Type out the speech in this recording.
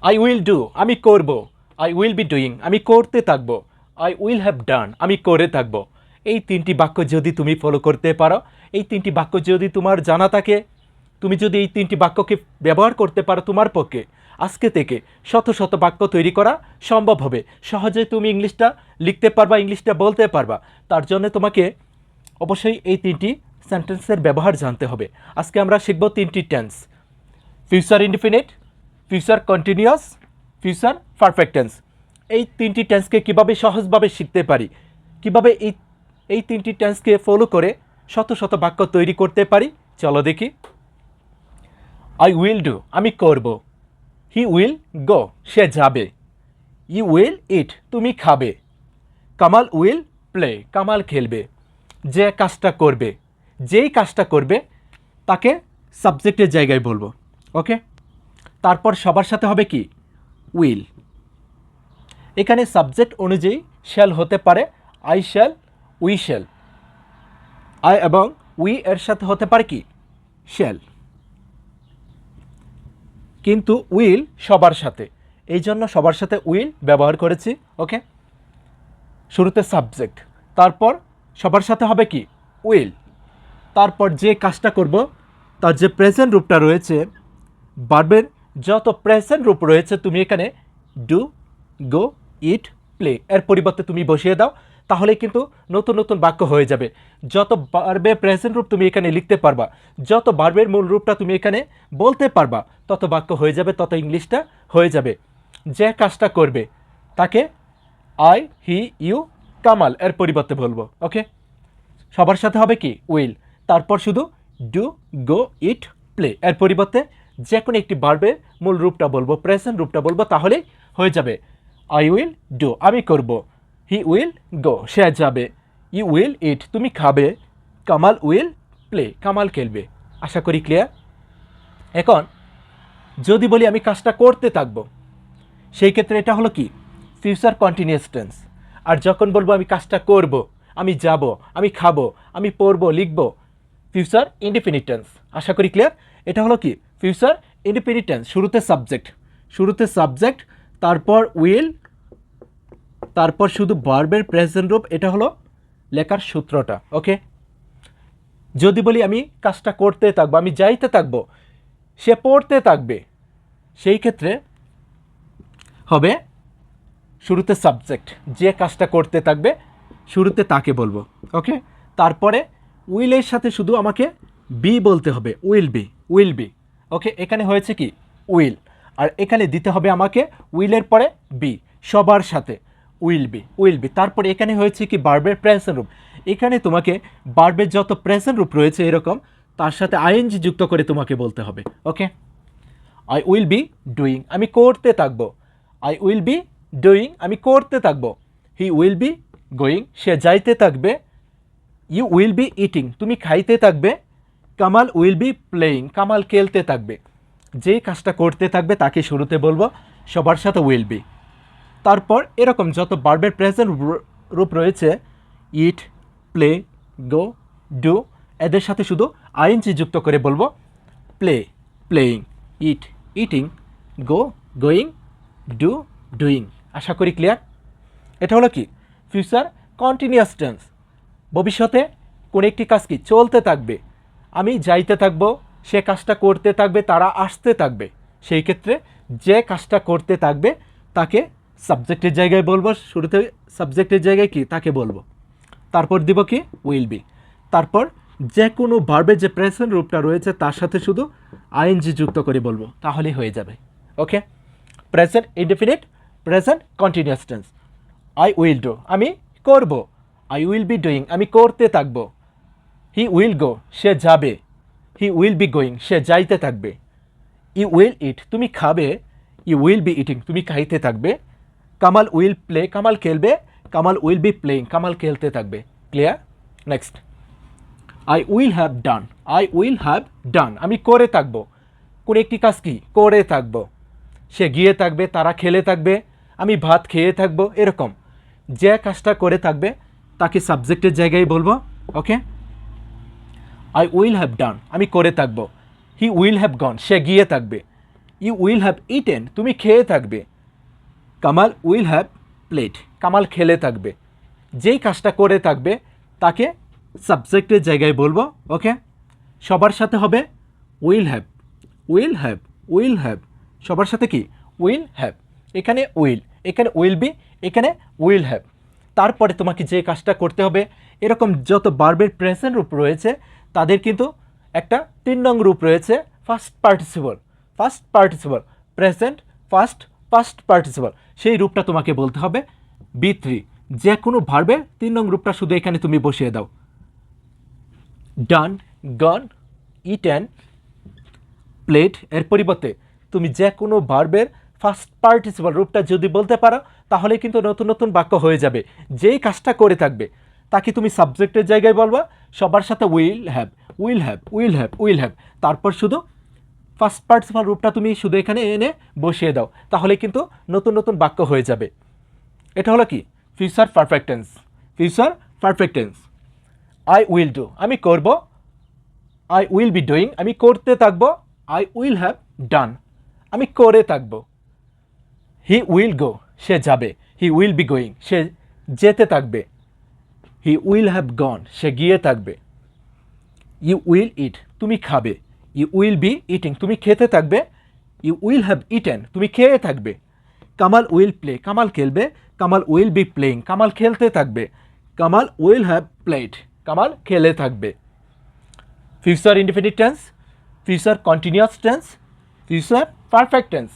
I will do আমি করব, I will be doing আমি করতে থাকব, আই উইল হ্যাভ ডান আমি করে থাকব। এই তিনটি বাক্য যদি তুমি ফলো করতে পারো, এই তিনটি বাক্য যদি তোমার জানা থাকে, তুমি যদি এই তিনটি বাক্যকে ব্যবহার করতে পারো, তোমার পক্ষে আজকে থেকে শত শত বাক্য তৈরি করা সম্ভব হবে। সহজে তুমি ইংলিশটা লিখতে পারবা, ইংলিশটা বলতে পারবা। তার জন্য তোমাকে অবশ্যই এই তিনটি সেন্টেন্সের ব্যবহার জানতে হবে। আজকে আমরা শিখব তিনটি tense: future indefinite, future continuous, future perfect tense. এই তিনটি টেন্সকে কীভাবে সহজভাবে শিখতে পারি, কীভাবে এই তিনটি টেন্সকে ফলো করে শত শত বাক্য তৈরি করতে পারি, চলো দেখি। আই উইল ডু আমি করব, হি উইল গো সে যাবে, ইউ উইল ইট তুমি খাবে, কামাল উইল প্লে কামাল খেলবে। যে কাজটা করবে, যেই কাজটা করবে তাকে সাবজেক্টের জায়গায় বলবো। ওকে, তারপর সবার সাথে হবে কি উইল। এখানে সাবজেক্ট অনুযায়ী শ্যাল হতে পারে I shall, we shall. I এবং উই এর সাথে হতে পারে কি শ্যাল, কিন্তু উইল সবার সাথে, এই জন্য সবার সাথে উইল ব্যবহার করেছি। ওকে, শুরুতে সাবজেক্ট, তারপর সবার সাথে হবে কি উইল, তারপর যে কাজটা করব তার যে প্রেজেন্ট রূপটা রয়েছে, ভার্বের যত প্রেজেন্ট রূপ রয়েছে তুমি এখানে ডু, গো, ইট, প্লে এর পরিবর্তে তুমি বসিয়ে দাও, তাহলে কিন্তু নতুন নতুন বাক্য হয়ে যাবে। যত ভার্বের প্রেজেন্ট রূপ তুমি এখানে লিখতে পারবা, যত ভার্বের মূল রূপটা তুমি এখানে বলতে পারবা, তত বাক্য হয়ে যাবে, তত ইংলিশটা হয়ে যাবে। যে কাজটা করবে তাকে আই, হি, ইউ, কামাল এর পরিবর্তে বলবো। ওকে, সবার সাথে হবে কি উইল, তারপর শুধু ডু, গো, ইট, প্লে এর পরিবর্তে যে কোনো একটি ভার্বের মূল রূপটা বলবো, প্রেজেন্ট রূপটা বলবো, তাহলেই হয়ে যাবে। আই উইল ডু আমি করব, হি উইল গো সে যাবে, ইউ উইল ইট তুমি খাবে, কামাল উইল প্লে কামাল খেলবে। আশা করি ক্লিয়ার। এখন যদি বলি আমি কাজটা করতে থাকবো, সেই ক্ষেত্রে এটা হলো কি ফিউচার কন্টিনিউয়াস টেন্স। আর যখন বলবো আমি কাজটা করব, আমি যাব, আমি খাবো, আমি পড়বো, লিখবো, ফিউচার ইনডিফিনিট টেন্স। আশা করি ক্লিয়ার। এটা হলো কি ফিউচার ইনডিফিনিট টেন্স। শুরুতে সাবজেক্ট, তারপর উইল, তারপর শুধু ভার্বের প্রেজেন্ট রূপ। এটা হলো লেখার সূত্রটা। ওকে, যদি বলি আমি কাজটা করতে থাকবো, আমি যাইতে থাকবো, সে পড়তে থাকবে, সেই ক্ষেত্রে হবে শুরুতে সাবজেক্ট, যে কাজটা করতে থাকবে শুরুতে তাকে বলবো। ওকে, তারপরে উইলের সাথে শুধু আমাকে বি বলতে হবে, উইল বি। ওকে, এখানে হয়েছে কি উইল, আর এখানে দিতে হবে আমাকে উইলের পরে বি, সবার সাথে উইল বি। তারপরে এখানে হয়েছে কি ভার্বের প্রেজেন্ট রূপ, এখানে তোমাকে ভার্বের যত প্রেজেন্ট রূপ রয়েছে এরকম, তার সাথে আইএনজি যুক্ত করে তোমাকে বলতে হবে। ওকে, আই উইল বি ডুইং আমি করতে থাকবো, আই উইল বি ডুইং আমি করতে থাকবো, হি উইল বি গোয়িং সে যাইতে থাকবে, ইউ উইল বি ইটিং তুমি খাইতে থাকবে, Kamal will be playing Kamal খেলতে থাকবে। যেই কাজটা করতে থাকবে তাকে শুরুতে বলবো, সবার সাথে উইল বি। তারপর এরকম যত ভার্বের প্রেজেন্ট রূপ রয়েছে, ইট, প্লে, গো, ডু, এদের সাথে শুধু আইএনজি যুক্ত করে বলবো, play, playing, eat, eating, go, going, do, doing. আশা করি ক্লিয়ার। এটা হলো কি ফিউচার কন্টিনিউয়াস টেন্স। ভবিষ্যতে কোনো একটি কাজ কি চলতে থাকবে, আমি যাইতে থাকবো, সে কাজটা করতে থাকবে, তারা আসতে থাকবে, সেই ক্ষেত্রে যে কাজটা করতে থাকবে তাকে সাবজেক্টের জায়গায় বলবো, শুরুতে সাবজেক্টের জায়গায় কি তাকে বলবো, তারপর দিব কি উইল বি, তারপর যে কোনো ভার্বের যে প্রেজেন্ট রূপটা রয়েছে তার সাথে শুধু আইএনজি যুক্ত করে বলবো, তাহলেই হয়ে যাবে। Okay, present indefinite, present continuous tense. I will do আমি করব, আই উইল বি ডুইং আমি করতে থাকব, হি উইল গো সে যাবে, হি উইল বি গোয়িং সে যাইতে থাকবে, ইউ উইল ইট তুমি খাবে, ইউ উইল বি ইটিং তুমি খাইতে থাকবে, কামাল উইল প্লে কামাল খেলবে, Kamal will be playing Kamal খেলতে থাকবে। Clear. Next, I will have done আমি করে থাকবো, কোনো একটি কাজ কি করে থাকবো, সে গিয়ে থাকবে, তারা খেলে থাকবে, আমি ভাত খেয়ে থাকবো, এরকম যে কাজটা করে থাকবে তাকে সাবজেক্টের জায়গায় বলবো। ওকে, আই উইল হ্যাভ ডান আমি করে থাকবো, হি উইল হ্যাভ গন সে গিয়ে থাকবে, ইউ উইল হ্যাভ ইটেন, তুমি খেয়ে থাকবে। Kamal will have played, Kamal খেলে থাকবে। যেই কাজটা করে থাকবে তাকে সাবজেক্টের জায়গায় বলবো। ওকে, সবার সাথে হবে will have, will have, will have, সবার সাথে কি উইল হ্যাভ। এখানে উইল, এখানে উইল বি, এখানে উইল হ্যাভ। তারপরে তোমাকে যে কাজটা করতে হবে, এরকম যত ভার্বের প্রেজেন্ট রূপ রয়েছে তাদের কিন্তু একটা 3 নং রূপ রয়েছে, first participle. First participle present first, first participle, সেই রূপটা তোমাকে বলতে হবে B3। যে কোনো ভার্বের 3 নং রূপটা শুধু এখানে তুমি বসিয়ে দাও। ডান, গন, ইটেন, প্লেড এর পরিবর্তে তুমি যে কোনো ভার্বের ফার্স্ট পার্টিসিপল রূপটা যদি বলতে পারো তাহলে কিন্তু নতুন নতুন বাক্য হয়ে যাবে। যেই কাজটা করে থাকবে তাকে তুমি সাবজেক্টের জায়গায় বলবা, সবার সাথে will have, will have, will have, will have, তারপর শুধু ফার্স্ট পার্টিসিপল রূপটা তুমি শুধু এখানে এনে বসিয়ে দাও, তাহলে কিন্তু নতুন নতুন বাক্য হয়ে যাবে। এটা হলো কি future perfect tense. Future perfect tense. I will do, আমি করব। আই উইল বি ডুইং, আমি করতে থাকবো। আই উইল হ্যাভ ডান, আমি করে থাকবো। হি উইল গো, সে যাবে। হি উইল বি গোয়িং, সে যেতে থাকবে। হি উইল হ্যাভ গন, সে গিয়ে থাকবে। ইউ উইল ইট, তুমি খাবে। ইউ উইল বি ইটিং, তুমি খেতে থাকবে। ইউ উইল হ্যাভ ইটেন, তুমি খেয়ে থাকবে। কামাল উইল প্লে, কামাল খেলবে। Kamal will be playing, Kamal খেলতে থাকবে। Kamal will have played, Kamal খেলে থাকবে। Future indefinite tense, future continuous tense, future perfect tense.